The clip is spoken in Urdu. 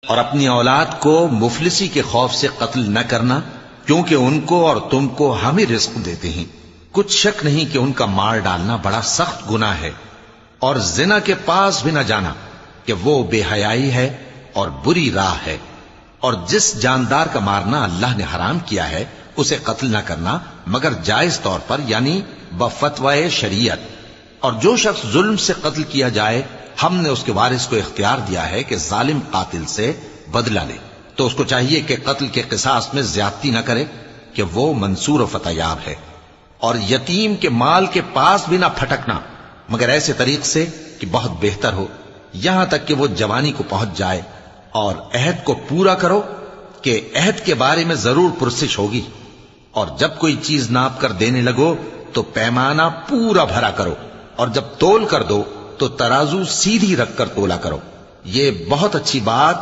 اور اپنی اولاد کو مفلسی کے خوف سے قتل نہ کرنا، کیونکہ ان کو اور تم کو ہم ہی رزق دیتے ہیں۔ کچھ شک نہیں کہ ان کا مار ڈالنا بڑا سخت گناہ ہے، اور زنا کے پاس بھی نہ جانا کہ وہ بے حیائی ہے اور بری راہ ہے۔ اور جس جاندار کا مارنا اللہ نے حرام کیا ہے اسے قتل نہ کرنا مگر جائز طور پر، یعنی بفتوائے شریعت۔ اور جو شخص ظلم سے قتل کیا جائے، ہم نے اس کے وارث کو اختیار دیا ہے کہ ظالم قاتل سے بدلہ لے، تو اس کو چاہیے کہ قتل کے قصاص میں زیادتی نہ کرے کہ وہ منصور و فتح یاب ہے۔ اور یتیم کے مال کے پاس بھی نہ پھٹکنا مگر ایسے طریق سے کہ بہت بہتر ہو، یہاں تک کہ وہ جوانی کو پہنچ جائے۔ اور عہد کو پورا کرو کہ عہد کے بارے میں ضرور پرسش ہوگی۔ اور جب کوئی چیز ناپ کر دینے لگو تو پیمانہ پورا بھرا کرو، اور جب تول کر دو تو ترازو سیدھی رکھ کر تولا کرو۔ یہ بہت اچھی بات